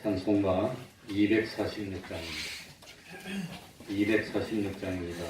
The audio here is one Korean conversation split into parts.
찬송가 246장입니다. 246장입니다.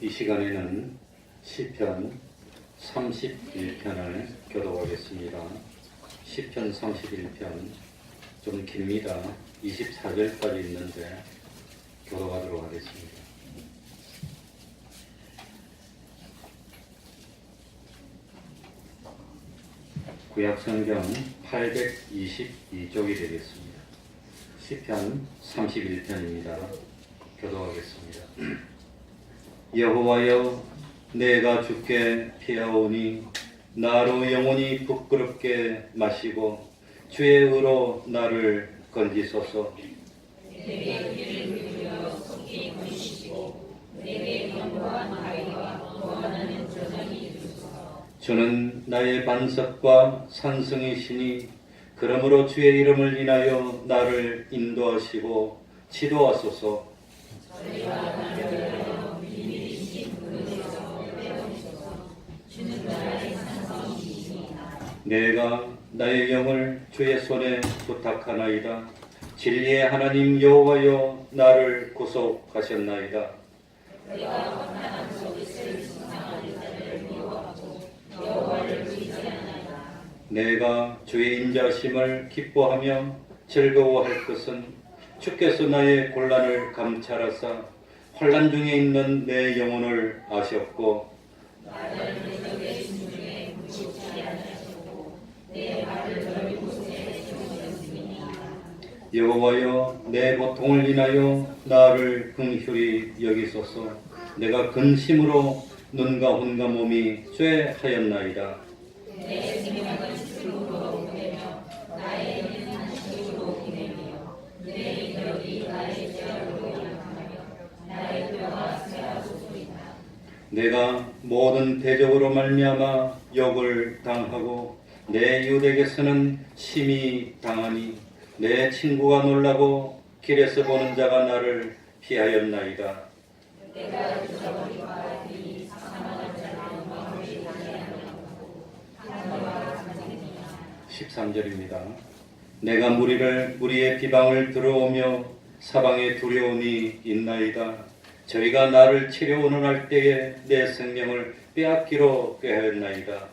이 시간에는 시편 31편을 교독하겠습니다. 시편 31편 좀 깁니다. 24절까지 있는데 교독하도록 하겠습니다. 구약성경 822쪽이 되겠습니다. 시편 31편입니다. 교독하겠습니다. 여호와여, 내가 주께 피하오니 나로 영원히 부끄럽게 마시고 주의 의로 나를 건지소서. 내게 귀를 기울여 속히 건지시고 내게 견고한 구원하는 저장이 주소서. 주는 나의 반석과 산성이시니 그러므로 주의 이름을 인하여 나를 인도하시고 지도하소서. 저희가 나를 위하여 비밀이신 그곳에서 빼어주소서. 주는 나의 산성이시니이다. 내가 나의 영을 주의 손에 부탁하나이다. 진리의 하나님 여호와여, 나를 구속하셨나이다. 내가 환난 속에서 신상한 자를 미워하고 여호와를 의지하나이다. 내가 주의 인자심을 기뻐하며 즐거워할 것은 주께서 나의 곤란을 감찰하사 혼란 중에 있는 내 영혼을 아셨고 나를 내 적의 중에 묻히지 않으셨고 내 발을 넓은 곳에 세우셨음이니이다. 여호와여, 내 고통을 인하여 나를 긍휼히 여기소서. 내가 근심으로 눈과 혼과 몸이 쇠하였나이다. 내 생명은 죽음으로 보내며 나의 영은 안식으로 보내며 내 이력이 나의 죄악으로 약하며 나의 뼈가 쇠하소이다. 내가 모든 대적으로 말미암아 욕을 당하고 내 이웃에게서는 심히 당하니 내 친구가 놀라고 길에서 보는 자가 나를 피하였나이다. 내가 잊어버린 바들이 사망한 자의 영광을 비하하고 하늘과 전쟁이다. 13절입니다. 내가 무리의 비방을 들어오며 사방에 두려움이 있나이다. 저희가 나를 치려 운운할 때에 내 생명을 빼앗기로 꾀하였나이다.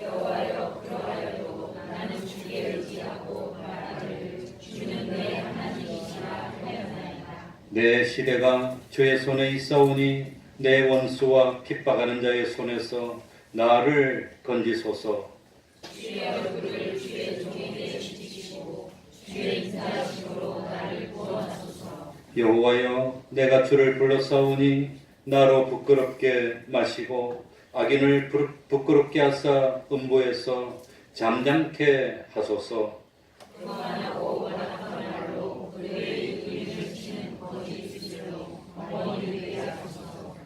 여호와여, 그러하여도 나는 주께 의지하고 말하기를 주는 내 하나님이시라 하였나이다. 내 시대가 주의 손에 있사오니 내 원수와 핍박하는 자의 손에서 나를 건지소서. 주의 얼굴을 주의 종에게 비치시고 주의 인자하심으로 나를 구원하소서. 여호와여, 내가 주를 불렀사오니 나로 부끄럽게 마시고 악인을 부끄럽게 하사 음보에서 잠잠케 하소서.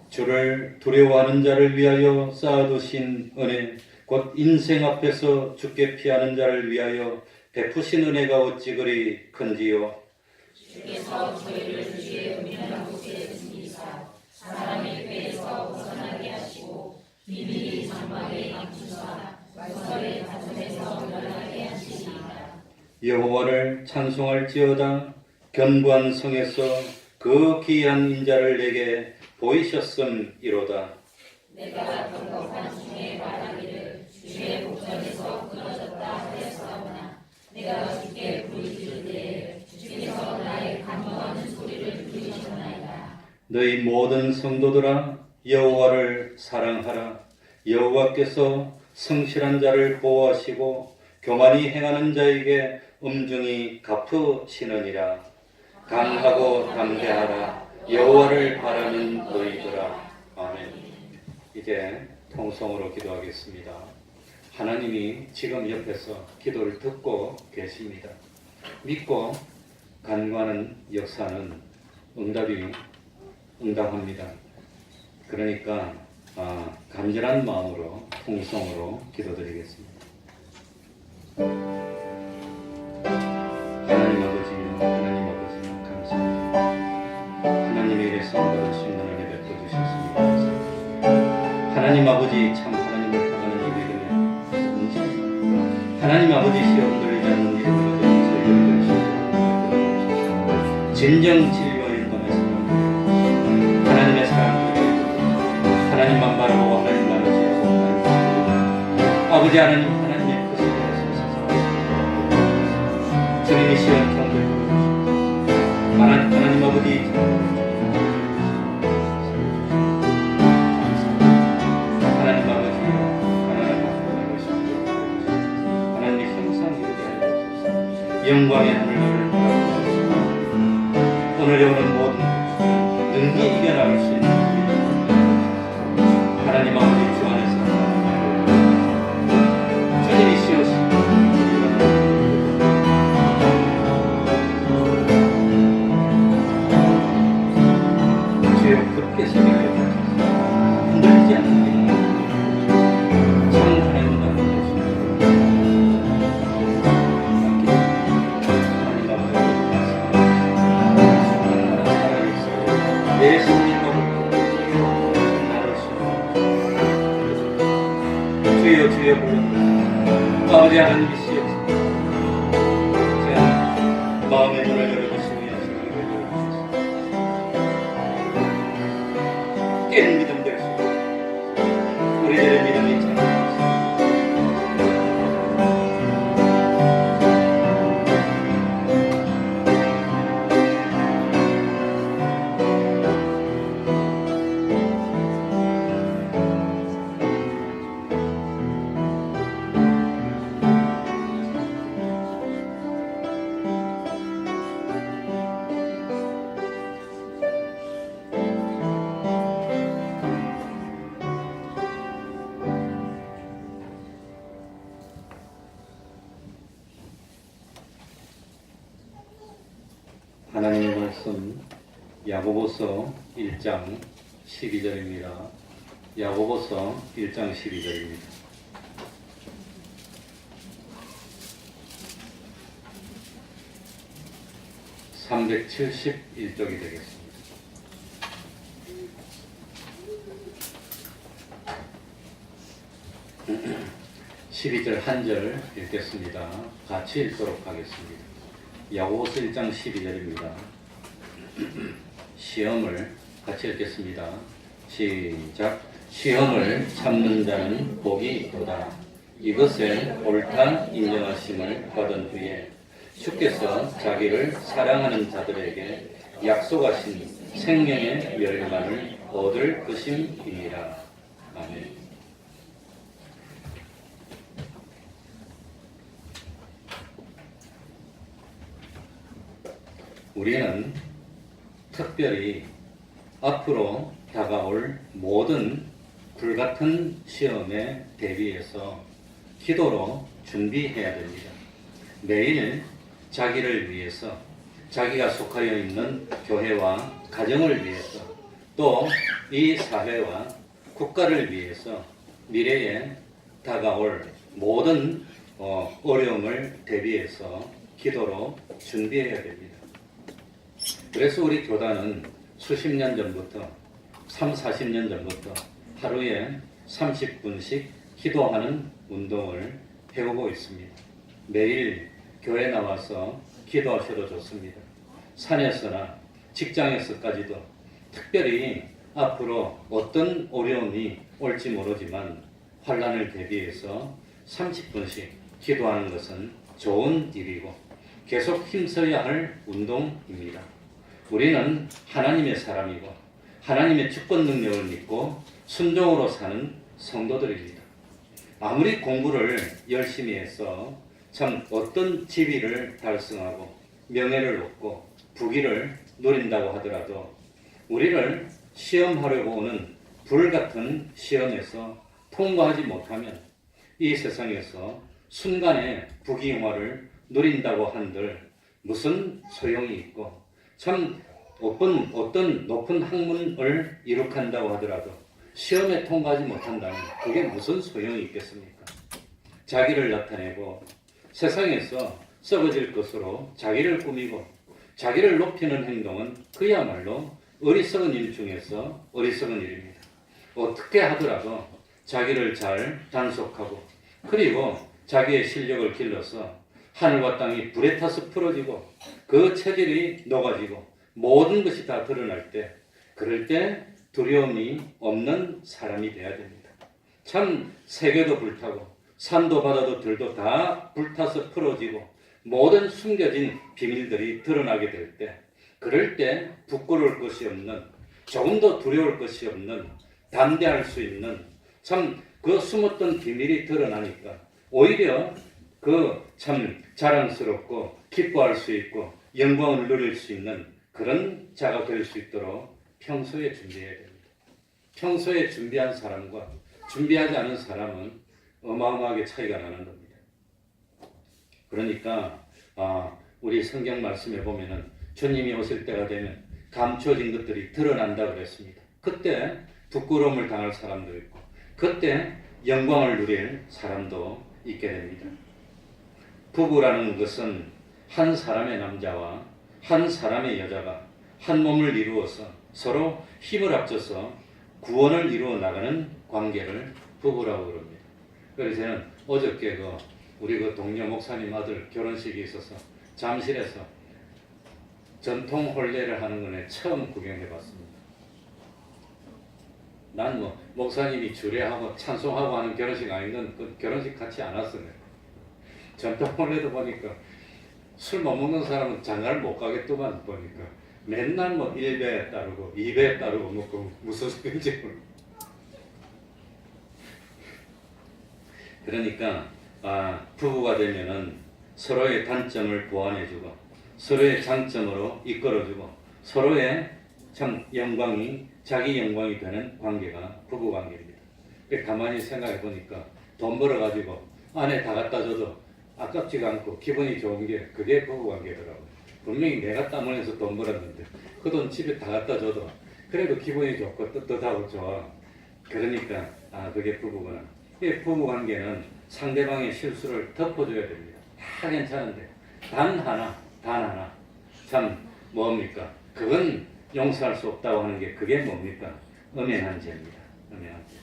주를 두려워하는 자를 위하여 쌓아두신 은혜, 곧 인생 앞에서 주께 피하는 자를 위하여 베푸신 은혜가 어찌 그리 큰지요. 주께서 저희를 주의 은밀한 곳에 숨기사 사람의 꾀에서 벗어나게 하시고 비밀이 장막에 감추사 말설의 가슴에서 일어나게 하시니이다. 여호와를 찬송할지어다. 견고한 성에서 그 귀한 인자를 내게 보이셨음이로다. 내가 경고한 중에 말하기를 주의 목전에서 끊어졌다 하였사오나 내가 주께 부르짖을 때에 주께서 나의 간구하는 소리를 들으셨나이다. 너희 모든 성도들아, 여호와를 사랑하라. 여호와께서 성실한 자를 보호하시고 교만히 행하는 자에게 엄중히 갚으시느니라. 강하고 담대하라. 여호와를 바라는 너희들아. 아멘. 이제 통성으로 기도하겠습니다. 하나님이 지금 옆에서 기도를 듣고 계십니다. 믿고 간구하는 역사는 응답합니다. 그러니까 간절한 마음으로 통성으로 기도드리겠습니다. 하나님 아버지, 감사합니다. 하나님의 일에 성받을 수 있는 은혜 베풀어주셨습니다. 하나님 아버지, 참 하나님을 향하는 이 믿음의 하나님 아버지시여, 흔들리지 않는 믿음으로 저희를 주시옵소서. 진정 진리와 일반에서 하나님의 사랑을 하나님만 바라보고 하나님만 의지하고 아버지 하나님, 하나님의 뜻을 하소서. 주님이 시원 경배를 주시옵소서. 하나님 아버지, 하나님 아버지, 가난한 박보를 보시옵소서. 하나님의 형상 이루게 하옵소서. 영광의 하늘나라를 바라보옵소서. 오늘에 오는 모든 능히 이겨나갈 수 있는 하나님 아버지 주 안에서 주님이 씌우시고 주여 그렇게 세계를 흔들리지 않는 길 참 하나님 나라를 주시옵소서. 하나님 아버지 내 심리가 주여 주여 불러 아버지 하나님이시여, 제가 마음의 문을 열어주시고 양심을 열어주시옵소서. 깨는 믿음 될 수 있도록 우리들의 믿음이 참 하나님의 말씀 야고보서 1장 12절입니다. 야고보서 1장 12절입니다. (371쪽이) 되겠습니다. (12절) 한 절 읽겠습니다. 같이 읽도록 하겠습니다. 야고보서 1장 12절입니다. 시험을 같이 읽겠습니다. 시작. 시험을 참는 자는 복이 있도다. 이것에 옳다 인정하심을 받은 후에 주께서 자기를 사랑하는 자들에게 약속하신 생명의 멸망을 얻을 것임이니라. 아멘. 우리는 특별히 앞으로 다가올 모든 불같은 시험에 대비해서 기도로 준비해야 됩니다. 매일 자기를 위해서, 자기가 속하여 있는 교회와 가정을 위해서, 또 이 사회와 국가를 위해서 미래에 다가올 모든 어려움을 대비해서 기도로 준비해야 됩니다. 그래서 우리 교단은 수십 년 전부터, 3, 40년 전부터 하루에 30분씩 기도하는 운동을 해오고 있습니다. 매일 교회 나와서 기도하셔도 좋습니다. 산에서나 직장에서까지도, 특별히 앞으로 어떤 어려움이 올지 모르지만 환난을 대비해서 30분씩 기도하는 것은 좋은 일이고 계속 힘써야 할 운동입니다. 우리는 하나님의 사람이고 하나님의 주권 능력을 믿고 순종으로 사는 성도들입니다. 아무리 공부를 열심히 해서 참 어떤 지위를 달성하고 명예를 얻고 부귀를 누린다고 하더라도 우리를 시험하려고 오는 불같은 시험에서 통과하지 못하면 이 세상에서 순간의 부귀영화를 누린다고 한들 무슨 소용이 있고, 참 어떤 높은 학문을 이룩한다고 하더라도 시험에 통과하지 못한다면 그게 무슨 소용이 있겠습니까? 자기를 나타내고 세상에서 썩어질 것으로 자기를 꾸미고 자기를 높이는 행동은 그야말로 어리석은 일 중에서 어리석은 일입니다. 어떻게 하더라도 자기를 잘 단속하고 그리고 자기의 실력을 길러서 하늘과 땅이 불에 타서 풀어지고 그 체질이 녹아지고 모든 것이 다 드러날 때, 그럴 때 두려움이 없는 사람이 되어야 됩니다. 참 세계도 불타고 산도 바다도 들도 다 불타서 풀어지고 모든 숨겨진 비밀들이 드러나게 될 때, 그럴 때 부끄러울 것이 없는, 조금도 두려울 것이 없는, 담대할 수 있는, 참 그 숨었던 비밀이 드러나니까 오히려 그 참 자랑스럽고 기뻐할 수 있고 영광을 누릴 수 있는 그런 자가 될 수 있도록 평소에 준비해야 됩니다. 평소에 준비한 사람과 준비하지 않은 사람은 어마어마하게 차이가 나는 겁니다. 그러니까 우리 성경 말씀에 보면은 주님이 오실 때가 되면 감춰진 것들이 드러난다 그랬습니다. 그때 부끄러움을 당할 사람도 있고 그때 영광을 누릴 사람도 있게 됩니다. 부부라는 것은 한 사람의 남자와 한 사람의 여자가 한 몸을 이루어서 서로 힘을 합쳐서 구원을 이루어 나가는 관계를 부부라고 그럽니다. 그래서 저는 어저께 우리 동료 목사님 아들 결혼식이 있어서 잠실에서 전통 혼례를 하는 거에 처음 구경해봤습니다. 난 목사님이 주례하고 찬송하고 하는 결혼식 아니면 그 결혼식 같이 안 왔어요. 전통 혼례도 보니까 술 못 먹는 사람은 장가를 못 가겠더만 보니까 맨날 1배에 따르고 2배에 따르고 그 무슨 소리인지 모르겠어요. 그러니까 부부가 되면은 서로의 단점을 보완해주고 서로의 장점으로 이끌어주고 서로의 참 자기 영광이 되는 관계가 부부 관계입니다. 가만히 생각해 보니까 돈 벌어가지고 아내 다 갖다 줘도 아깝지가 않고 기분이 좋은 게 그게 부부 관계더라고요. 분명히 내가 땀 흘려서 돈 벌었는데 그 돈 집에 다 갖다 줘도 그래도 기분이 좋고 떳떳하고 좋아. 그러니까 그게 부부구나. 이 부부 관계는 상대방의 실수를 덮어줘야 됩니다. 다 괜찮은데 단 하나 참 뭡니까? 그건 용서할 수 없다고 하는 게 그게 뭡니까? 엄연한 죄입니다. 엄연한 죄.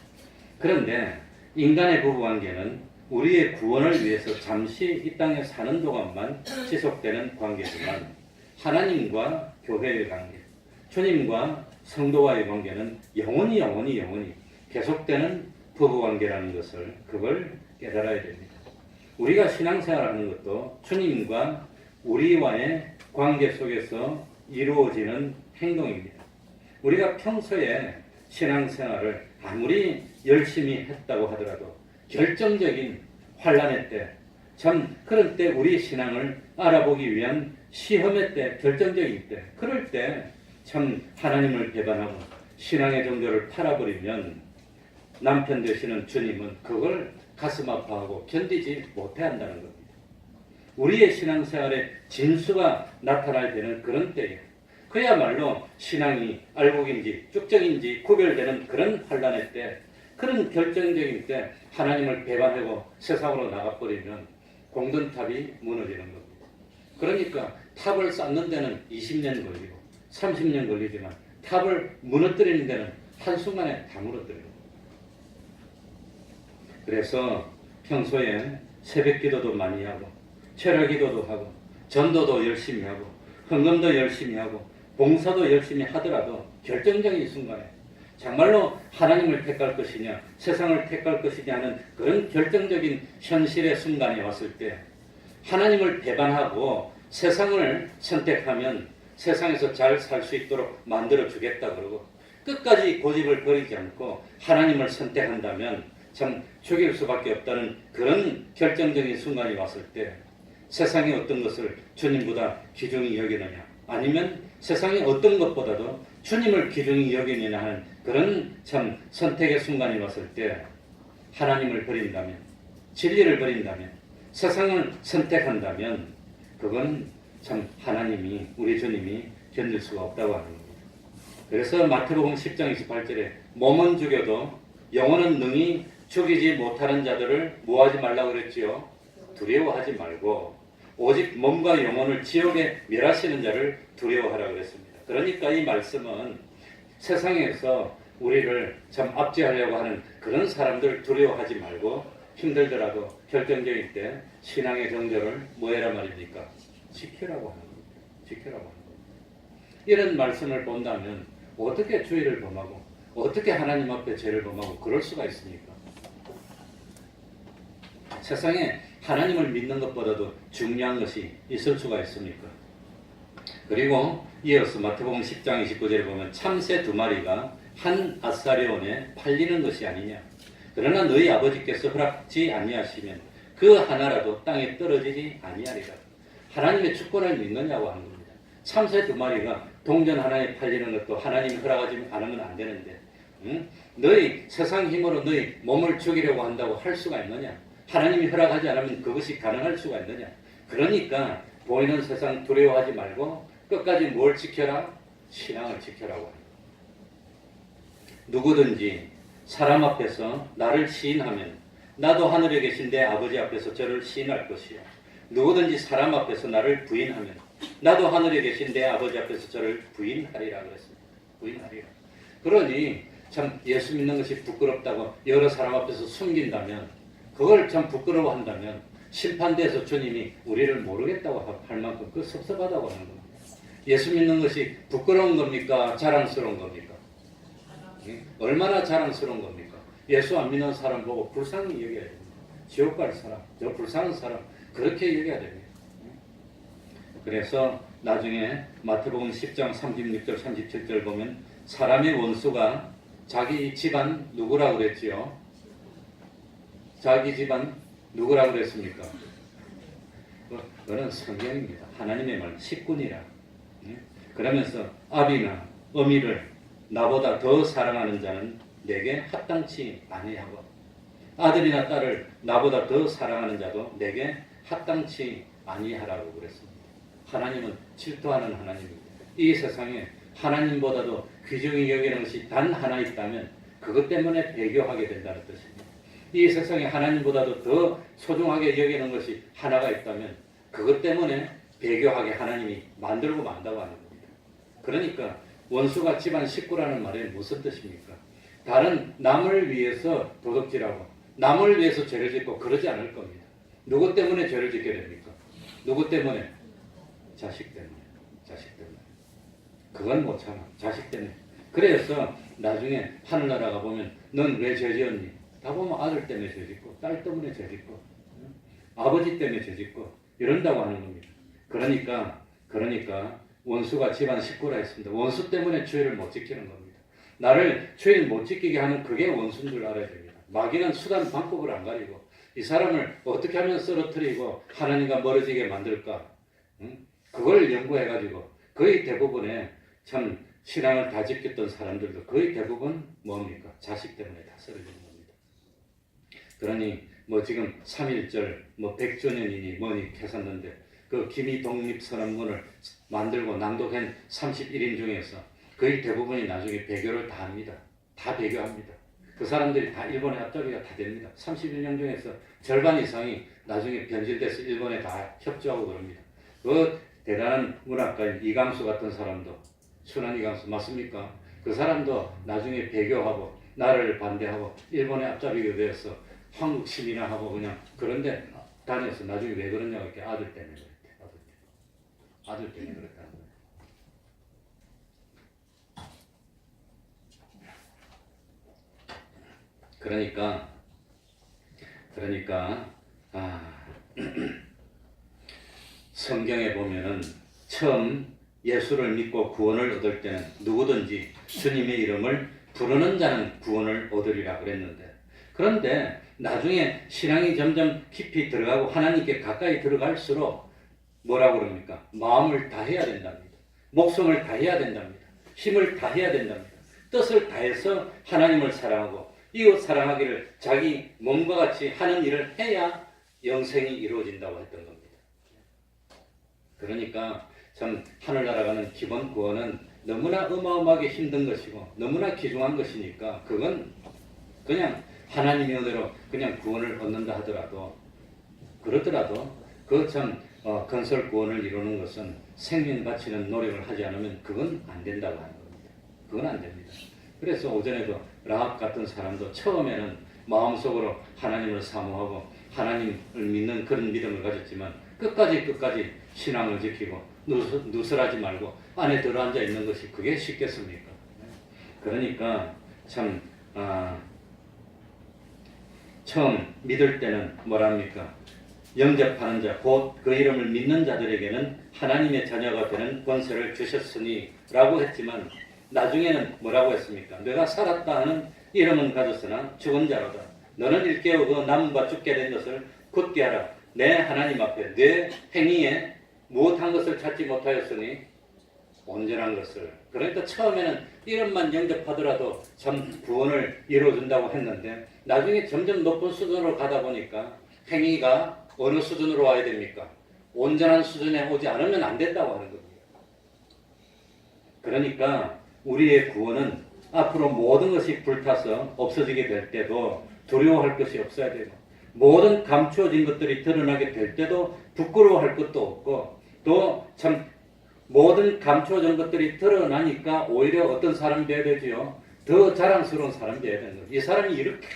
그런데 인간의 부부관계는 우리의 구원을 위해서 잠시 이 땅에 사는 동안만 지속되는 관계지만 하나님과 교회의 관계, 주님과 성도와의 관계는 영원히 계속되는 부부관계라는 것을 그걸 깨달아야 됩니다. 우리가 신앙생활하는 것도 주님과 우리와의 관계 속에서 이루어지는 행동입니다. 우리가 평소에 신앙생활을 아무리 열심히 했다고 하더라도 결정적인 환난의 때, 참 그런 때 우리 신앙을 알아보기 위한 시험의 때, 결정적인 때, 그럴 때 참 하나님을 배반하고 신앙의 정도를 팔아버리면 남편 되시는 주님은 그걸 가슴 아파하고 견디지 못해 한다는 겁니다. 우리의 신앙생활에 진수가 나타날 때는 그런 때예요. 그야말로 신앙이 알곡인지 쭉정인지 구별되는 그런 환란의 때, 그런 결정적인 때 하나님을 배반하고 세상으로 나가버리면 공든탑이 무너지는 겁니다. 그러니까 탑을 쌓는 데는 20년 걸리고 30년 걸리지만 탑을 무너뜨리는 데는 한순간에 다 무너뜨려요. 그래서 평소에 새벽 기도도 많이 하고 철야 기도도 하고 전도도 열심히 하고 헌금도 열심히 하고 봉사도 열심히 하더라도 결정적인 순간에 정말로 하나님을 택할 것이냐 세상을 택할 것이냐 하는 그런 결정적인 현실의 순간에 왔을 때 하나님을 배반하고 세상을 선택하면 세상에서 잘 살 수 있도록 만들어 주겠다 그러고 끝까지 고집을 버리지 않고 하나님을 선택한다면 참 죽일 수밖에 없다는 그런 결정적인 순간이 왔을 때 세상의 어떤 것을 주님보다 귀중히 여기느냐 아니면 세상의 어떤 것보다도 주님을 귀중히 여기느냐 하는 그런 참 선택의 순간이 왔을 때 하나님을 버린다면 진리를 버린다면 세상을 선택한다면 그건 참 하나님이 우리 주님이 견딜 수가 없다고 하는 겁니다. 그래서 마태복음 10장 28절에 몸은 죽여도 영혼은 능히 죽이지 못하는 자들을 뭐하지 말라고 그랬지요? 두려워하지 말고 오직 몸과 영혼을 지옥에 멸하시는 자를 두려워하라고 그랬습니다. 그러니까 이 말씀은 세상에서 우리를 참 압제하려고 하는 그런 사람들 두려워하지 말고 힘들더라도 결정적일 때 신앙의 정절을 뭐 해라 말입니까? 지키라고 하는 겁니다. 지키라고 하는 겁니다. 이런 말씀을 본다면 어떻게 주의를 범하고 어떻게 하나님 앞에 죄를 범하고 그럴 수가 있습니까? 세상에 하나님을 믿는 것보다도 중요한 것이 있을 수가 있습니까? 그리고 이어서 마태복음 10장 29절에 보면 참새 2마리가 한 아사리온에 팔리는 것이 아니냐. 그러나 너희 아버지께서 허락지 아니하시면 그 하나라도 땅에 떨어지지 아니하리라. 하나님의 주권을 믿느냐고 하는 겁니다. 참새 2마리가 동전 하나에 팔리는 것도 하나님이 허락하지 않으면 안 되는데 너희 세상 힘으로 너희 몸을 죽이려고 한다고 할 수가 있느냐? 하나님이 허락하지 않으면 그것이 가능할 수가 있느냐? 그러니까 보이는 세상 두려워하지 말고 끝까지 뭘 지켜라? 신앙을 지켜라고 합니다. 누구든지 사람 앞에서 나를 시인하면 나도 하늘에 계신 내 아버지 앞에서 저를 시인할 것이요. 누구든지 사람 앞에서 나를 부인하면 나도 하늘에 계신 내 아버지 앞에서 저를 부인하리라 그랬습니다. 부인하리라. 그러니 참 예수 믿는 것이 부끄럽다고 여러 사람 앞에서 숨긴다면 그걸 참 부끄러워한다면 심판대에서 주님이 우리를 모르겠다고 할 만큼 그 섭섭하다고 하는 겁니다. 예수 믿는 것이 부끄러운 겁니까? 자랑스러운 겁니까? 얼마나 자랑스러운 겁니까? 예수 안 믿는 사람 보고 불쌍히 여겨야 됩니다. 지옥 갈 사람, 저 불쌍한 사람 그렇게 여겨야 됩니다. 그래서 나중에 마태복음 10장 36절 37절 보면 사람의 원수가 자기 집안 누구라고 그랬지요? 자기 집안 누구라고 그랬습니까? 그건 성경입니다. 하나님의 말 식군이라. 그러면서 아비나 어미를 나보다 더 사랑하는 자는 내게 합당치 아니하고 아들이나 딸을 나보다 더 사랑하는 자도 내게 합당치 아니하라고 그랬습니다. 하나님은 질투하는 하나님입니다. 이 세상에 하나님보다도 귀중히 여기는 것이 단 하나 있다면 그것 때문에 배교하게 된다는 뜻입니다. 이 세상에 하나님보다도 더 소중하게 여기는 것이 하나가 있다면 그것 때문에 배교하게 하나님이 만들고 만다고 하는 겁니다. 그러니까 원수가 집안 식구라는 말이 무슨 뜻입니까? 다른 남을 위해서 도둑질하고 남을 위해서 죄를 짓고 그러지 않을 겁니다. 누구 때문에 죄를 짓게 됩니까? 누구 때문에? 자식 때문에. 자식 때문에. 그건 못 참아. 자식 때문에. 그래서 나중에 하늘나라가 보면 넌 왜 죄 지었니? 다 보면 아들 때문에 죄 짓고 딸 때문에 죄 짓고 아버지 때문에 죄 짓고 이런다고 하는 겁니다. 그러니까 원수가 집안 식구라 했습니다. 원수 때문에 죄를 못 지키는 겁니다. 나를 죄를 못 지키게 하는 그게 원수인 줄 알아야 됩니다. 마귀는 수단 방법을 안 가리고 이 사람을 어떻게 하면 쓰러뜨리고 하나님과 멀어지게 만들까? 그걸 연구해가지고 거의 대부분의 참 신앙을 다 지켰던 사람들도 거의 대부분 뭡니까? 자식 때문에 다 쓰러지는 겁니다. 그러니 뭐 지금 3.1절 뭐 100주년이니 뭐니 했었는데 그 기미 독립선언문을 만들고 낭독한 31인 중에서 거의 대부분이 나중에 배교를 다 합니다. 다 배교합니다. 그 사람들이 다 일본의 앞잡이가 다 됩니다. 31명 중에서 절반 이상이 나중에 변질돼서 일본에 다 협조하고 그럽니다. 그 대단한 문학가인 이강수 같은 사람도, 순환 이강수 맞습니까? 그 사람도 나중에 배교하고 나라를 반대하고 일본의 앞잡이가 되어서 한국 시민화하고 그냥 그런데 다녀서 나중에 왜 그러냐고 이렇게 아들 때문에 그랬대. 아들 때문에 그랬다는 거예요. 그러니까 성경에 보면은 처음 예수를 믿고 구원을 얻을 때는 누구든지 주님의 이름을 부르는 자는 구원을 얻으리라 그랬는데, 그런데 나중에 신앙이 점점 깊이 들어가고 하나님께 가까이 들어갈수록 뭐라고 그럽니까? 마음을 다해야 된답니다. 목숨을 다해야 된답니다. 힘을 다해야 된답니다. 뜻을 다해서 하나님을 사랑하고 이웃 사랑하기를 자기 몸과 같이 하는 일을 해야 영생이 이루어진다고 했던 겁니다. 그러니까 참 하늘나라 가는 기본 구원은 너무나 어마어마하게 힘든 것이고 너무나 귀중한 것이니까 그건 그냥 하나님의 은혜로 그냥 구원을 얻는다 하더라도 그러더라도 그 참 건설 구원을 이루는 것은 생명 바치는 노력을 하지 않으면 그건 안 된다고 하는 겁니다. 그건 안 됩니다. 그래서 오전에도 라합 같은 사람도 처음에는 마음속으로 하나님을 사모하고 하나님을 믿는 그런 믿음을 가졌지만 끝까지 신앙을 지키고 누설하지 말고 안에 들어앉아 있는 것이 그게 쉽겠습니까? 그러니까 참 처음 믿을 때는 뭐랍니까? 영접하는 자, 곧 그 이름을 믿는 자들에게는 하나님의 자녀가 되는 권세를 주셨으니 라고 했지만 나중에는 뭐라고 했습니까? 내가 살았다 하는 이름은 가졌으나 죽은 자로다. 너는 일깨우고 남과 죽게 된 것을 굳게 하라. 내 하나님 앞에 내 행위에 무엇한 것을 찾지 못하였으니 온전한 것을. 그러니까 처음에는 이름만 영접하더라도 참 구원을 이루어준다고 했는데 나중에 점점 높은 수준으로 가다 보니까 행위가 어느 수준으로 와야 됩니까? 온전한 수준에 오지 않으면 안 된다고 하는 겁니다. 그러니까 우리의 구원은 앞으로 모든 것이 불타서 없어지게 될 때도 두려워할 것이 없어야 되고 모든 감추어진 것들이 드러나게 될 때도 부끄러워할 것도 없고 또 참 모든 감추어진 것들이 드러나니까 오히려 어떤 사람이 되어야 되지요? 더 자랑스러운 사람이 되어야 되는 거예요. 이 사람이 이렇게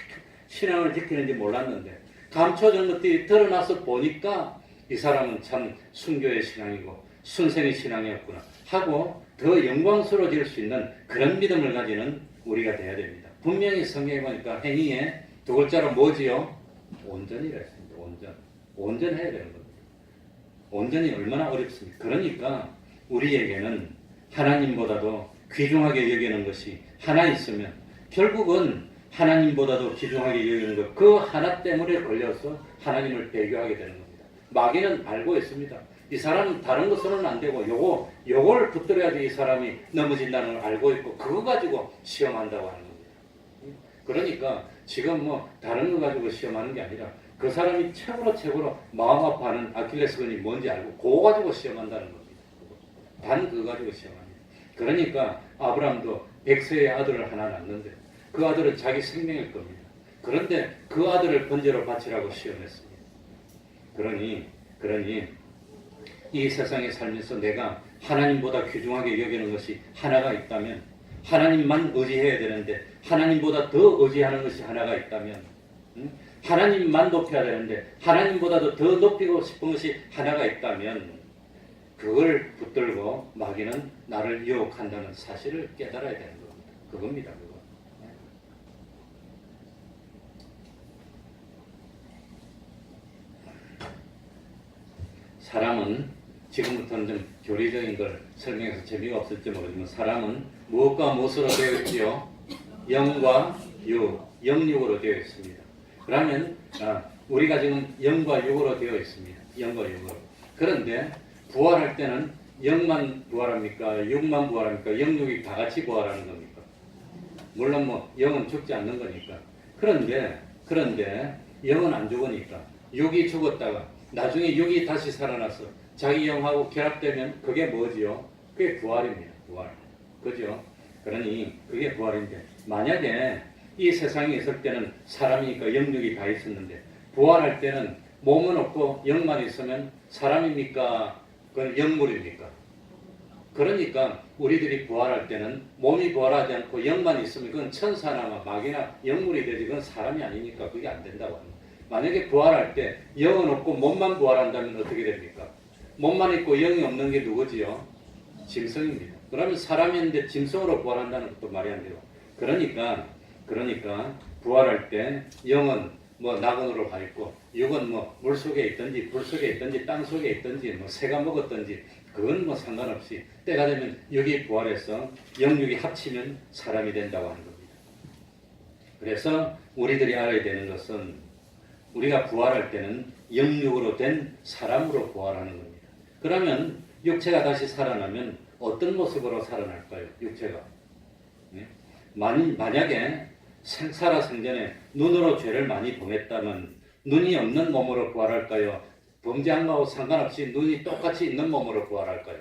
신앙을 지키는지 몰랐는데 감춰진 것들이 드러나서 보니까 이 사람은 참 순교의 신앙이고 순생의 신앙이었구나 하고 더 영광스러워질 수 있는 그런 믿음을 가지는 우리가 돼야 됩니다. 분명히 성경에 보니까 행위에 두 글자로 뭐지요? 온전이라 했습니다. 온전해야 되는 겁니다. 온전이 얼마나 어렵습니까? 그러니까 우리에게는 하나님보다도 귀중하게 여기는 것이 하나 있으면 결국은 하나님보다도 귀중하게 여기는 것, 그 하나 때문에 걸려서 하나님을 배교하게 되는 겁니다. 마귀는 알고 있습니다. 이 사람은 다른 것으로는 안 되고 요걸 붙들어야지 이 사람이 넘어진다는 걸 알고 있고 그거 가지고 시험한다고 하는 겁니다. 그러니까 지금 뭐 다른 거 가지고 시험하는 게 아니라 그 사람이 최고로 마음 아파하는 아킬레스건이 뭔지 알고 그거 가지고 시험한다는 겁니다. 단 그거 가지고 시험합니다. 그러니까 아브라함도 100세의 아들을 하나 낳는데 그 아들은 자기 생명일 겁니다. 그런데 그 아들을 번제로 바치라고 시험했습니다. 그러니 이 세상에 살면서 내가 하나님보다 귀중하게 여기는 것이 하나가 있다면 하나님만 의지해야 되는데 하나님보다 더 의지하는 것이 하나가 있다면 하나님만 높여야 되는데 하나님보다도 더 높이고 싶은 것이 하나가 있다면 그걸 붙들고 마귀는 나를 유혹한다는 사실을 깨달아야 되는 겁니다. 그겁니다. 그거. 사람은 지금부터는 좀 교리적인 걸 설명해서 재미가 없을지 모르지만 사람은 무엇과 무엇으로 되어 있지요? 영과 육, 영육으로 되어 있습니다. 그러면 우리가 지금 영과 육으로 되어 있습니다. 영과 육으로. 그런데 부활할 때는 영만 부활합니까? 육만 부활합니까? 영육이 다 같이 부활하는 겁니까? 물론 뭐 영은 죽지 않는 거니까. 그런데 영은 안 죽으니까 육이 죽었다가 나중에 육이 다시 살아나서 자기 영하고 결합되면 그게 뭐지요? 그게 부활입니다. 부활. 그죠? 그러니 그게 부활인데 만약에 이 세상에 있을 때는 사람이니까 영육이 다 있었는데 부활할 때는 몸은 없고 영만 있으면 사람입니까? 그건 영물입니까? 그러니까 우리들이 부활할 때는 몸이 부활하지 않고 영만 있으면 그건 천사나 마귀나 영물이 되지 그건 사람이 아니니까 그게 안 된다고 합니다. 만약에 부활할 때 영은 없고 몸만 부활한다면 어떻게 됩니까? 몸만 있고 영이 없는 게 누구지요? 짐승입니다. 그러면 사람인데 짐승으로 부활한다는 것도 말이 안 돼요. 그러니까 부활할 때 영은 뭐 낙원으로 가 있고 육은 뭐 물 속에 있든지 불 속에 있든지 땅 속에 있든지 뭐 새가 먹었든지 그건 뭐 상관없이 때가 되면 육이 부활해서 영육이 합치면 사람이 된다고 하는 겁니다. 그래서 우리들이 알아야 되는 것은 우리가 부활할 때는 영육으로 된 사람으로 부활하는 겁니다. 그러면 육체가 다시 살아나면 어떤 모습으로 살아날까요? 육체가. 만약에 살아생전에 눈으로 죄를 많이 범했다면 눈이 없는 몸으로 부활할까요? 범죄한 거하고 상관없이 눈이 똑같이 있는 몸으로 부활할까요?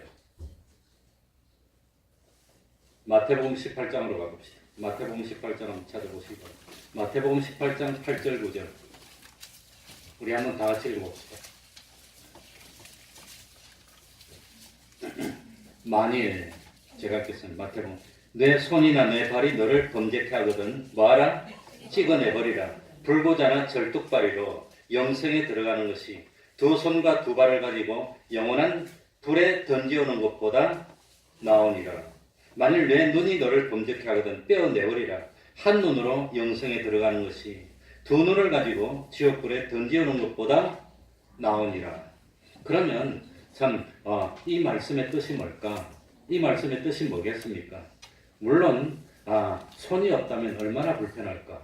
마태복음 18장으로 가봅시다. 마태복음 18장 한번 찾아보시고 마태복음 18장 8절 9절 우리 한번 다 같이 읽어봅시다. 만일 제가 읽겠습니다. 마태복음 내 손이나 내 발이 너를 범죄케 하거든 뭐하라? 찍어내버리라. 불고자나 절뚝발이로 영생에 들어가는 것이 두 손과 두 발을 가지고 영원한 불에 던지오는 것보다 나으니라. 만일 내 눈이 너를 범죄케 하거든 떼어내버리라. 한 눈으로 영생에 들어가는 것이 두 눈을 가지고 지옥불에 던지오는 것보다 나으니라. 그러면 참 이 말씀의 뜻이 뭘까? 이 말씀의 뜻이 뭐겠습니까? 물론 손이 없다면 얼마나 불편할까?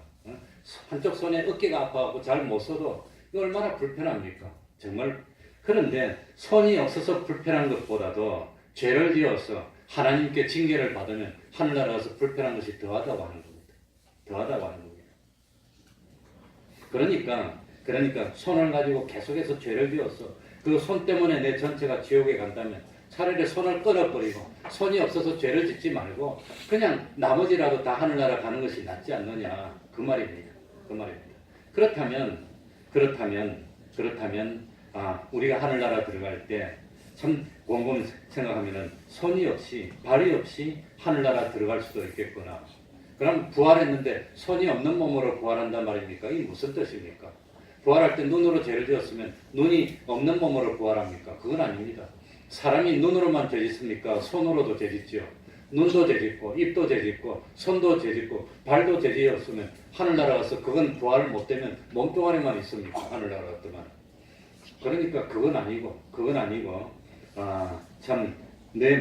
한쪽 손에 어깨가 아파갖고 잘 못 써도 이거 얼마나 불편합니까? 정말. 그런데 손이 없어서 불편한 것보다도 죄를 지어서 하나님께 징계를 받으면 하늘나라 가서 불편한 것이 더하다고 하는 겁니다. 더하다고 하는 겁니다. 그러니까 손을 가지고 계속해서 죄를 지어서 그 손 때문에 내 전체가 지옥에 간다면 차라리 손을 끊어버리고 손이 없어서 죄를 짓지 말고 그냥 나머지라도 다 하늘나라 가는 것이 낫지 않느냐 그 말입니다. 그 말입니다. 그렇다면 우리가 하늘나라 들어갈 때 참 곰곰 생각하면은 손이 없이 발이 없이 하늘나라 들어갈 수도 있겠구나. 그럼 부활했는데 손이 없는 몸으로 부활한단 말입니까? 이게 무슨 뜻입니까? 부활할 때 눈으로 죄를 지었으면 눈이 없는 몸으로 부활합니까? 그건 아닙니다. 사람이 눈으로만 죄짓습니까? 손으로도 죄짓지요. 눈도 죄짓고 입도 죄짓고 손도 죄짓고 발도 죄지었으면 하늘나라 가서 그건 부활을 못되면 몸뚱아리만 있습니까? 하늘나라 갔더만. 그러니까 그건 아니고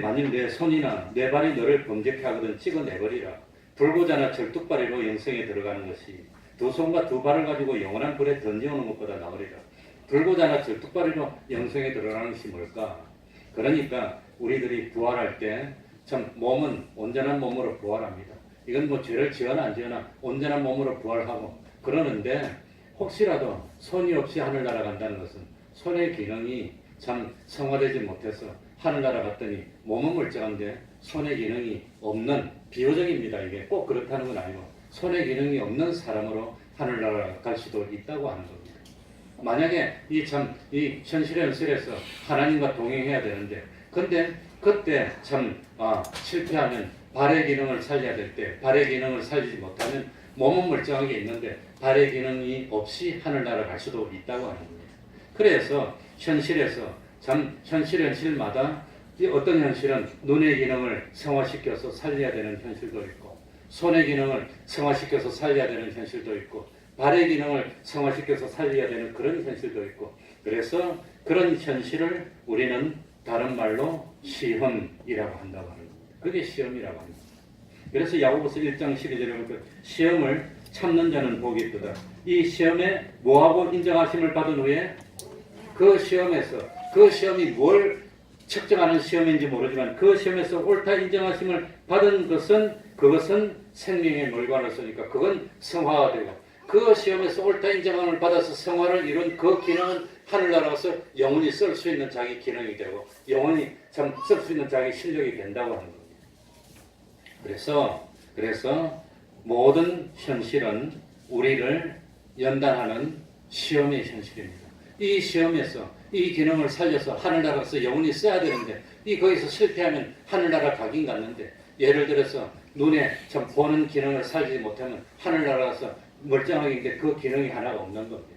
만일 내 손이나 내 발이 너를 범죄케 하거든 찍어내버리라. 불고자나 절뚝발이로 영생에 들어가는 것이 두 손과 두 발을 가지고 영원한 불에 던져오는 것보다 나으리라. 불고자나 절뚝발이로 영생에 들어가는 것이 뭘까? 그러니까 우리들이 부활할 때 참 몸은 온전한 몸으로 부활합니다. 이건 뭐 죄를 지어나 안 지어나 온전한 몸으로 부활하고 그러는데 혹시라도 손이 없이 하늘나라 간다는 것은 손의 기능이 참 성화되지 못해서 하늘나라 갔더니 몸은 멀쩡한데 손의 기능이 없는 비유적입니다. 이게 꼭 그렇다는 건 아니고 손의 기능이 없는 사람으로 하늘나라 갈 수도 있다고 하는 겁니다. 만약에 이 현실에서 하나님과 동행해야 되는데 근데 그때 실패하면 발의 기능을 살려야 될 때 발의 기능을 살리지 못하면 몸은 멀쩡하게 있는데 발의 기능이 없이 하늘나라 갈 수도 있다고 하는 겁니다. 그래서 현실마다 어떤 현실은 눈의 기능을 성화시켜서 살려야 되는 현실도 있고 손의 기능을 성화시켜서 살려야 되는 현실도 있고 발의 기능을 성화시켜서 살려야 되는 그런 현실도 있고 그래서 그런 현실을 우리는 다른 말로 시험이라고 한다고 하는 겁니다. 그게 시험이라고 합니다. 그래서 야고보서 1장 12절에 보니까 시험을 참는 자는 복이 있도다. 이 시험에 뭐하고 인정하심을 받은 후에 그 시험이 뭘 측정하는 시험인지 모르지만 그 시험에서 옳다 인정하심을 받은 것은 그것은 생명의 물관을 쓰니까 그건 성화가 되고 그 시험에서 옳다 인정함을 받아서 성화를 이룬 그 기능은 하늘나라에서 영원히 쓸 수 있는 자기 기능이 되고 영원히 참 쓸 수 있는 자기 실력이 된다고 하는 겁니다. 그래서 모든 현실은 우리를 연단하는 시험의 현실입니다. 이 시험에서 이 기능을 살려서 하늘나라에서 영원히 써야 되는데 이 거기서 실패하면 하늘나라 가긴 갔는데 예를 들어서 눈에 참 보는 기능을 살리지 못하면 하늘나라에서 멀쩡하게 있는데 그 기능이 하나가 없는 겁니다.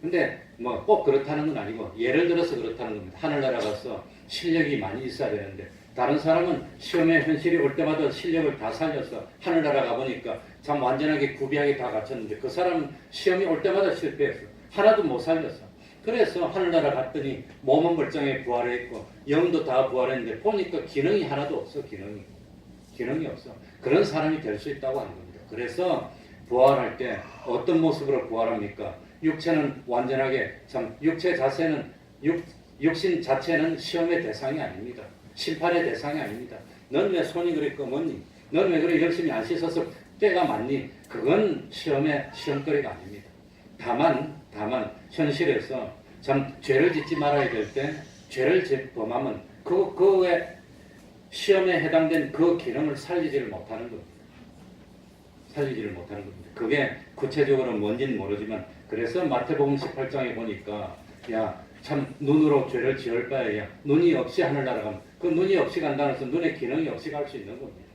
근데 뭐 꼭 그렇다는 건 아니고 예를 들어서 그렇다는 겁니다. 하늘나라 가서 실력이 많이 있어야 되는데 다른 사람은 시험의 현실이 올 때마다 실력을 다 살려서 하늘나라 가보니까 참 완전하게 구비하게 다 갖췄는데 그 사람은 시험이 올 때마다 실패했어. 하나도 못 살렸어. 그래서 하늘나라 갔더니 몸은 멀쩡하게 부활했고 영도 다 부활했는데 보니까 기능이 하나도 없어. 기능이 없어. 그런 사람이 될 수 있다고 하는 겁니다. 그래서 부활할 때 어떤 모습으로 부활합니까? 육체는 완전하게 참 육체 자체는 육신 자체는 시험의 대상이 아닙니다. 심판의 대상이 아닙니다. 넌 왜 손이 그리 검었니? 넌 왜 그리 열심히 안 씻어서 때가 많니? 그건 시험의 시험거리가 아닙니다. 다만 현실에서 참 죄를 짓지 말아야 될 때 죄를 범하면 그에 시험에 해당된 그 기능을 살리지를 못하는 겁니다. 그게 구체적으로 뭔지는 모르지만 그래서 마태복음 18장에 보니까 참 눈으로 죄를 지을 바에야 눈이 없이 하늘나라 가면 그 눈이 없이 간다는 것은 눈의 기능이 없이 갈 수 있는 겁니다.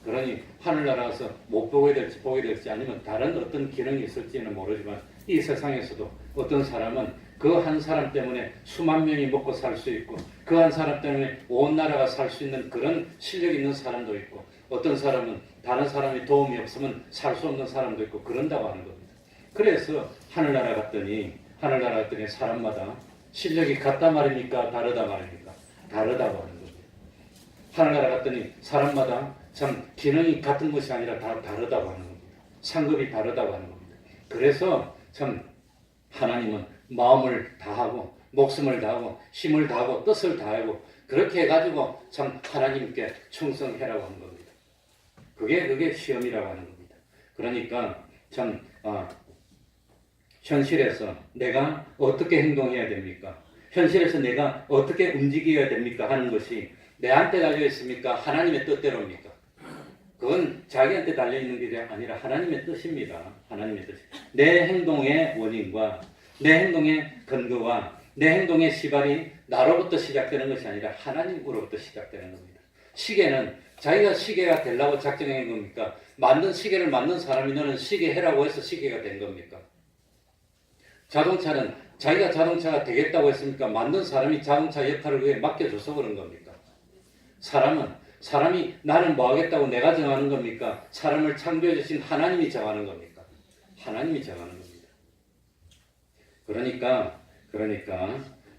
그러니 하늘나라에서 못 보게 될지 아니면 다른 어떤 기능이 있을지는 모르지만 이 세상에서도 어떤 사람은 그 한 사람 때문에 수만 명이 먹고 살 수 있고 그 한 사람 때문에 온 나라가 살 수 있는 그런 실력 있는 사람도 있고 어떤 사람은 다른 사람이 도움이 없으면 살 수 없는 사람도 있고 그런다고 하는 겁니다. 그래서 하늘나라 갔더니 사람마다 실력이 같다 말입니까? 다르다 말입니까? 다르다고 하는 겁니다. 하늘나라 갔더니 사람마다 참 기능이 같은 것이 아니라 다 다르다고 하는 겁니다. 상급이 다르다고 하는 겁니다. 그래서 참 하나님은 마음을 다하고 목숨을 다하고 힘을 다하고 뜻을 다하고 그렇게 해가지고 참 하나님께 충성해라고 하는 겁니다. 그게 시험이라고 하는 겁니다. 그러니까 참 현실에서 내가 어떻게 행동해야 됩니까? 현실에서 내가 어떻게 움직여야 됩니까? 하는 것이 내한테 달려 있습니까? 하나님의 뜻대로입니까? 그건 자기한테 달려있는 게 아니라 하나님의 뜻입니다. 하나님의 뜻. 내 행동의 원인과 내 행동의 근거와 내 행동의 시발이 나로부터 시작되는 것이 아니라 하나님으로부터 시작되는 겁니다. 시계는 자기가 시계가 되려고 작정한 겁니까? 만든 시계를 만든 사람이 너는 시계 해라고 해서 시계가 된 겁니까? 자동차는 자기가 자동차가 되겠다고 했습니까? 만든 사람이 자동차 역할을 위해 맡겨줘서 그런 겁니까? 사람이 나는 뭐 하겠다고 내가 정하는 겁니까? 사람을 창조해 주신 하나님이 정하는 겁니까? 하나님이 정하는 겁니다. 그러니까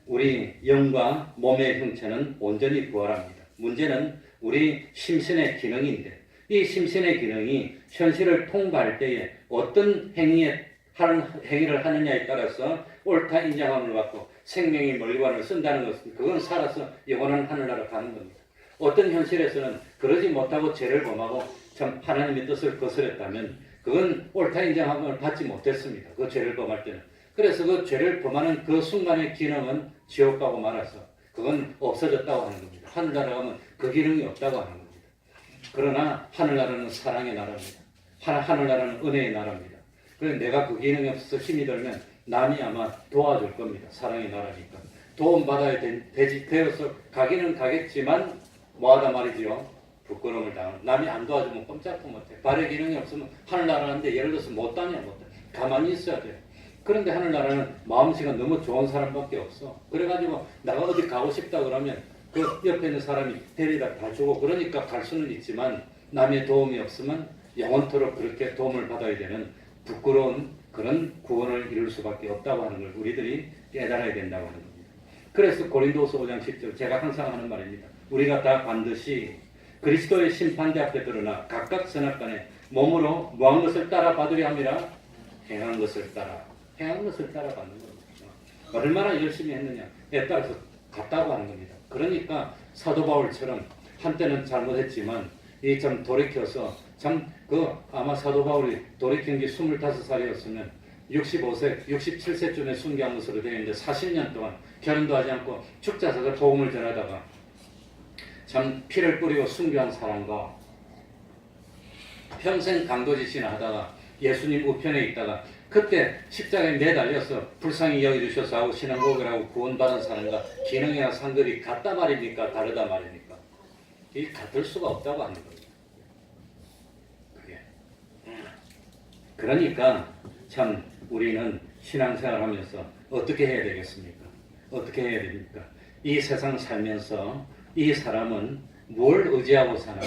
우리 영과 몸의 형체는 온전히 부활합니다. 문제는 우리 심신의 기능인데 이 심신의 기능이 현실을 통과할 때에 어떤 행위를 하느냐에 따라서 옳다 인정함을 받고 생명의 멀리관을 쓴다는 것은 그건 살아서 영원한 하늘나라 가는 겁니다. 어떤 현실에서는 그러지 못하고 죄를 범하고 참 하나님의 뜻을 거스렸다면 그건 옳다 인정함을 받지 못했습니다. 그 죄를 범할 때는. 그래서 그 죄를 범하는 그 순간의 기능은 지옥 가고 말아서 그건 없어졌다고 하는 겁니다. 하늘나라 가면 그 기능이 없다고 하는 겁니다. 그러나 하늘나라는 사랑의 나라입니다. 하늘나라는 은혜의 나라입니다. 그래서 내가 그 기능이 없어서 힘이 들면 남이 아마 도와줄 겁니다. 사랑의 나라니까. 도움받아야 되어서 가기는 가겠지만 뭐하다 말이지요. 부끄러움을 당하는. 남이 안 도와주면 꼼짝도 못해. 발의 기능이 없으면 하늘나라인데 예를 들어서 못 다녀. 가만히 있어야 돼요. 그런데 하늘나라는 마음씨가 너무 좋은 사람밖에 없어. 그래가지고 나가 어디 가고 싶다 그러면 그 옆에 있는 사람이 데리다 다 주고 그러니까 갈 수는 있지만 남의 도움이 없으면 영원토록 그렇게 도움을 받아야 되는 부끄러운 그런 구원을 이룰 수밖에 없다고 하는 걸 우리들이 깨달아야 된다고 하는 겁니다. 그래서 고린도서 5장 10절 제가 항상 하는 말입니다. 우리가 다 반드시 그리스도의 심판대 앞에 드러나 각각 선악간에 몸으로 무한 것을 따라 받으려 함이라 행한 것을 따라 받는 겁니다. 얼마나 열심히 했느냐에 따라서 같다고 하는 겁니다. 그러니까 사도 바울처럼 한때는 잘못했지만 이 참 돌이켜서 참 아마 사도 바울이 돌이킨 게 25살이었으면 65세, 67세쯤에 순교한 것으로 되어 있는데 40년 동안 결혼도 하지 않고 축자사가 복음을 전하다가 참 피를 뿌리고 순교한 사람과 평생 강도짓이나 하다가 예수님 우편에 있다가 그때 십자가에 매달려서 불쌍히 여겨주셔서 하고 신앙고백을 하고 구원받은 사람과 기능이나 상급이 같다 말입니까? 다르다 말입니까? 이게 같을 수가 없다고 하는 겁니다. 그게. 그러니까 참 우리는 신앙생활 하면서 어떻게 해야 되겠습니까? 어떻게 해야 됩니까? 이 세상 살면서 이 사람은 뭘 의지하고 사나?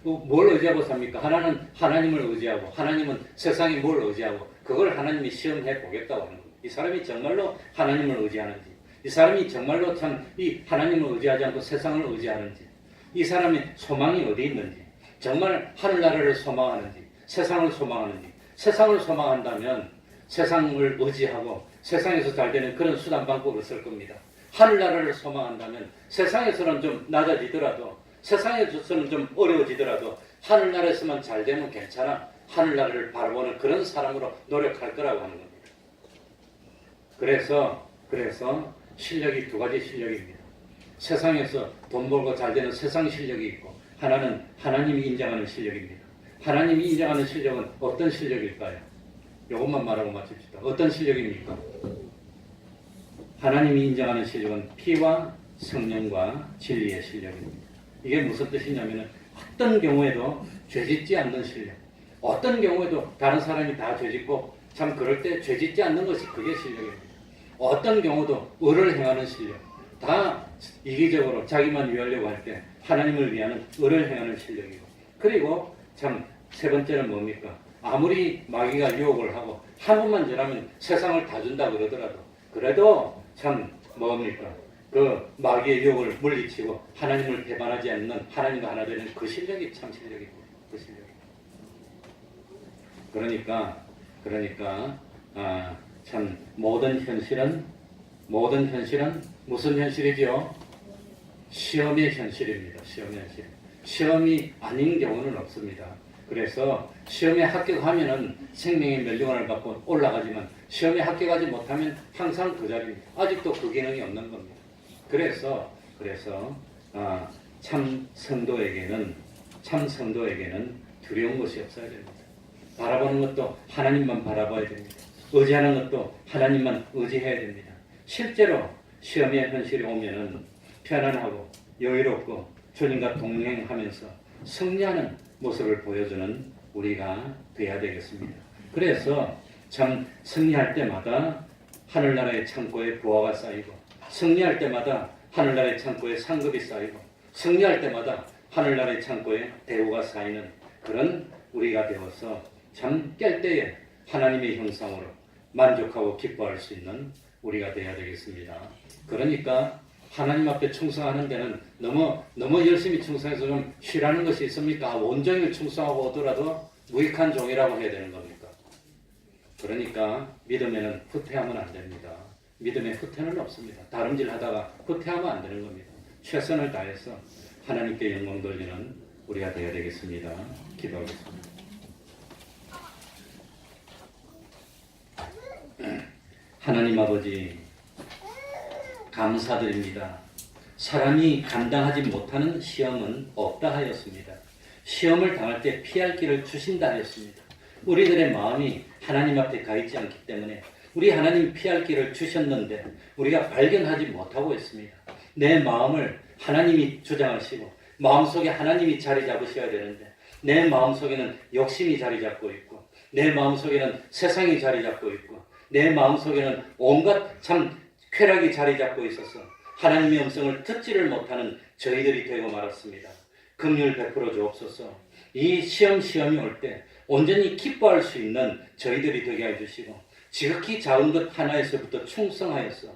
뭘 의지하고 삽니까? 하나는 하나님을 의지하고 하나님은 세상에 뭘 의지하고 그걸 하나님이 시험해 보겠다고 하는 겁니다. 이 사람이 정말로 하나님을 의지하는지 이 사람이 정말로 참 이 하나님을 의지하지 않고 세상을 의지하는지 이 사람의 소망이 어디 있는지 정말 하늘나라를 소망하는지 세상을 소망하는지 세상을 소망한다면 세상을 의지하고 세상에서 잘 되는 그런 수단 방법을 쓸 겁니다. 하늘나라를 소망한다면 세상에서는 좀 낮아지더라도 세상에서는 좀 어려워지더라도 하늘나라에서만 잘 되면 괜찮아. 하늘나라를 바라보는 그런 사람으로 노력할 거라고 하는 겁니다. 그래서 실력이 두 가지 실력입니다. 세상에서 돈 벌고 잘 되는 세상 실력이 있고 하나는 하나님이 인정하는 실력입니다. 하나님이 인정하는 실력은 어떤 실력일까요? 이것만 말하고 마칩시다. 어떤 실력입니까? 하나님이 인정하는 실력은 피와 성령과 진리의 실력입니다. 이게 무슨 뜻이냐면 어떤 경우에도 죄짓지 않는 실력. 어떤 경우에도 다른 사람이 다 죄짓고 참 그럴 때 죄짓지 않는 것이 그게 실력입니다. 어떤 경우도 의를 행하는 실력. 다 이기적으로 자기만 위하려고 할 때 하나님을 위하는 의를 행하는 실력이고 그리고 참 세 번째는 뭡니까? 아무리 마귀가 유혹을 하고 한 번만 저라면 세상을 다 준다 그러더라도 그래도 참 뭡니까? 그 마귀의 유혹을 물리치고 하나님을 배반하지 않는 하나님과 하나 되는 그 실력이 참 실력이고 그 실력. 그러니까 참 모든 현실은 무슨 현실이죠? 시험의 현실입니다. 시험의 현실. 시험이 아닌 경우는 없습니다. 그래서 시험에 합격하면은 생명의 멸류관을 받고 올라가지만 시험에 합격하지 못하면 항상 그 자리입니다. 아직도 그 기능이 없는 겁니다. 그래서 참 성도에게는 두려운 것이 없어야 됩니다. 바라보는 것도 하나님만 바라봐야 됩니다. 의지하는 것도 하나님만 의지해야 됩니다. 실제로 시험의 현실이 오면은 편안하고 여유롭고 주님과 동행하면서 승리하는 모습을 보여주는 우리가 되어야 되겠습니다. 그래서 참 승리할 때마다 하늘나라의 창고에 부하가 쌓이고 승리할 때마다 하늘나라의 창고에 상급이 쌓이고 승리할 때마다 하늘나라의 창고에 대우가 쌓이는 그런 우리가 되어서 참 깰 때에 하나님의 형상으로 만족하고 기뻐할 수 있는 우리가 되어야 되겠습니다. 그러니까 하나님 앞에 충성하는 데는 너무 열심히 충성해서 좀 쉬라는 것이 있습니까? 온종일 충성하고 오더라도 무익한 종이라고 해야 되는 겁니까? 그러니까 믿음에는 후퇴하면 안 됩니다. 믿음에 후퇴는 없습니다. 다름질하다가 후퇴하면 안 되는 겁니다. 최선을 다해서 하나님께 영광 돌리는 우리가 되어야 되겠습니다. 기도하겠습니다. 하나님 아버지 감사드립니다. 사람이 감당하지 못하는 시험은 없다 하였습니다. 시험을 당할 때 피할 길을 주신다 하였습니다. 우리들의 마음이 하나님 앞에 가 있지 않기 때문에 우리 하나님 피할 길을 주셨는데 우리가 발견하지 못하고 있습니다. 내 마음을 하나님이 주장하시고 마음속에 하나님이 자리 잡으셔야 되는데 내 마음속에는 욕심이 자리 잡고 있고 내 마음속에는 세상이 자리 잡고 있고 내 마음속에는 온갖 참 쾌락이 자리 잡고 있어서 하나님의 음성을 듣지를 못하는 저희들이 되고 말았습니다. 긍휼 베풀어 주옵소서. 이 시험이 올 때 온전히 기뻐할 수 있는 저희들이 되게 해주시고 지극히 작은 것 하나에서부터 충성하여서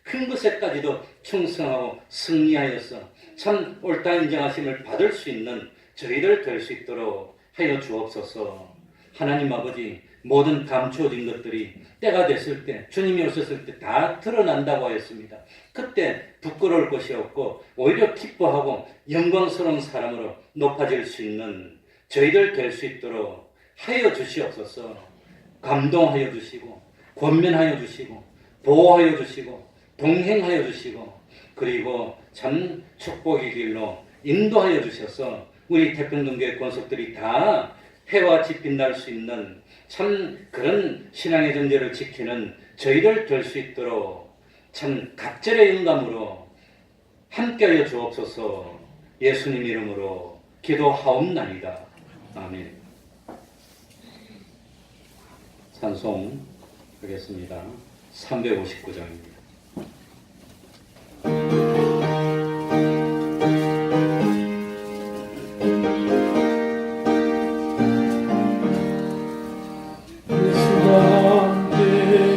큰 것에까지도 충성하고 승리하여서 참 옳다 인정하심을 받을 수 있는 저희들 될 수 있도록 하여 주옵소서. 하나님 아버지 모든 감추어진 것들이 때가 됐을 때, 주님이 오셨을 때 다 드러난다고 하였습니다. 그때 부끄러울 것이 없고 오히려 기뻐하고 영광스러운 사람으로 높아질 수 있는 저희들 될 수 있도록 하여 주시옵소서. 감동하여 주시고 권면하여 주시고 보호하여 주시고 동행하여 주시고 그리고 참 축복의 길로 인도하여 주셔서 우리 태평동교회 권속들이 다 해와 지 빛날 수 있는 참 그런 신앙의 전제를 지키는 저희들 될 수 있도록 참 각절의 영감으로 함께하여 주옵소서. 예수님 이름으로 기도하옵나이다. 아멘. 찬송하겠습니다. 359장입니다.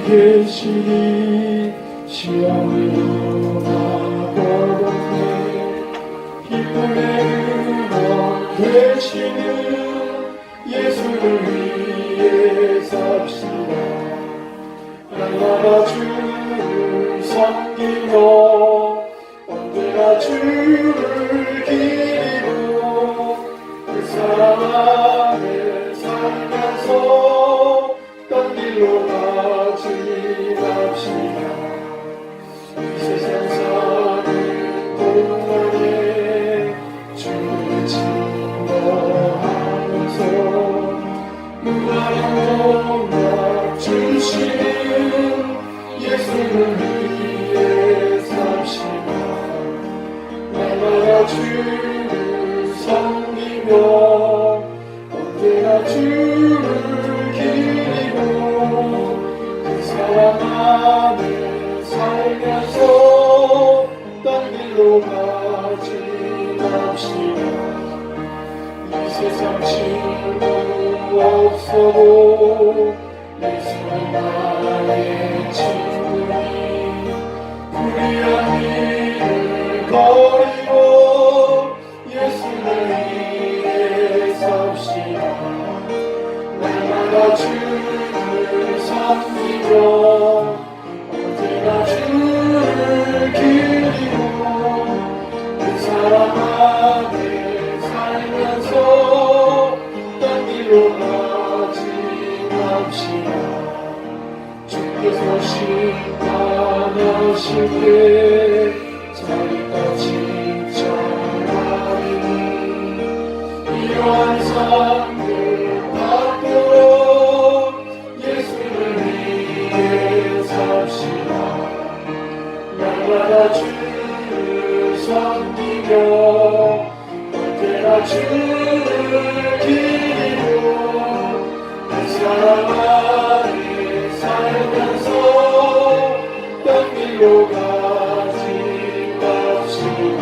계시니 시험이 임하거든요. 기쁨의 근원 되시는 예수를 위해 삽시다. 날마다 주를 섬기며 언제나 주를 기리고 그 사랑 안에 살면서 딴 길로 가지 맙시다. 이 세상 사는 동안에 주를 증거하면서 무한한 영광 주시는 예수를 위해 삽시다. 날마다 주를 섬기며 언제나 주를 기리고 그 사랑 안에 살면서 딴 길로 가지 맙시다. 이 세상 친구 없어도 예수는 나의 친구니 불의한 일을 버리고 예수를 위해 삽시다. 날마다 주를 섬기며 언제나 주를 기리고 그 사랑 안에 살면서 딴 길로 가지 맙시다. 주께서 심판하실 때 저희가 칭찬하리니 이러한 삶을 받도록 예수를 위해 삽시다. 날마다 주를 섬기며 언제나 주를 기리고 그 사랑 안에 살면서 딴 길로 가지 맙시다.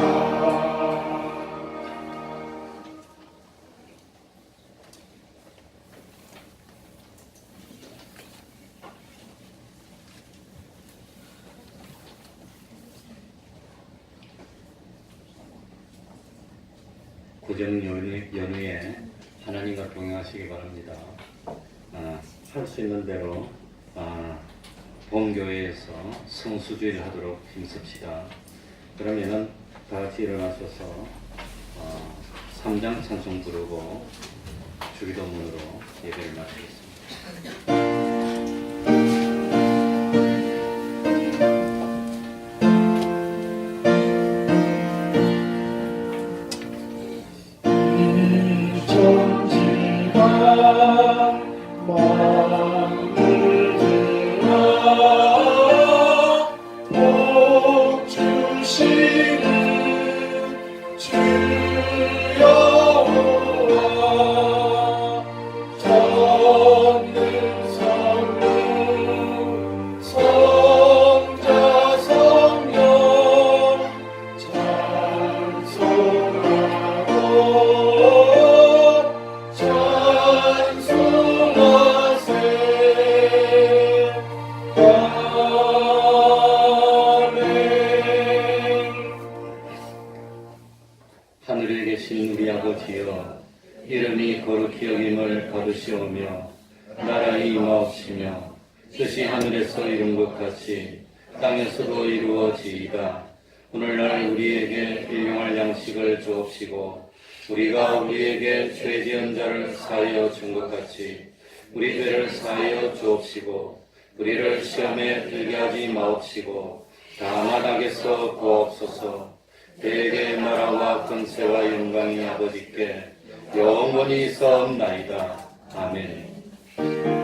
구정 연휴에 하나님과 동행하시기 바랍니다. 할 수 있는 대로 본교회에서 성수주의를 하도록 힘씁시다. 그러면은 다 같이 일어나셔서 3장 찬송 부르고 주기도문으로 예배를 마치겠습니다. 하늘에 계신 우리 아버지여, 이름이 거룩히 여김을 받으시오며 나라의 임하옵시며 뜻이 하늘에서 이룬 것 같이 땅에서도 이루어지이다. 오늘날 우리에게 일용할 양식을 주옵시고 우리가 우리에게 죄 지은 자를 사하여 준 것 같이 우리 죄를 사하여 주옵시고 우리를 시험에 들게 하지 마옵시고 다만 악에서 구하옵소서. 대개 나라와 권세와 영광이 아버지께 영원히 있사옵나이다. 아멘.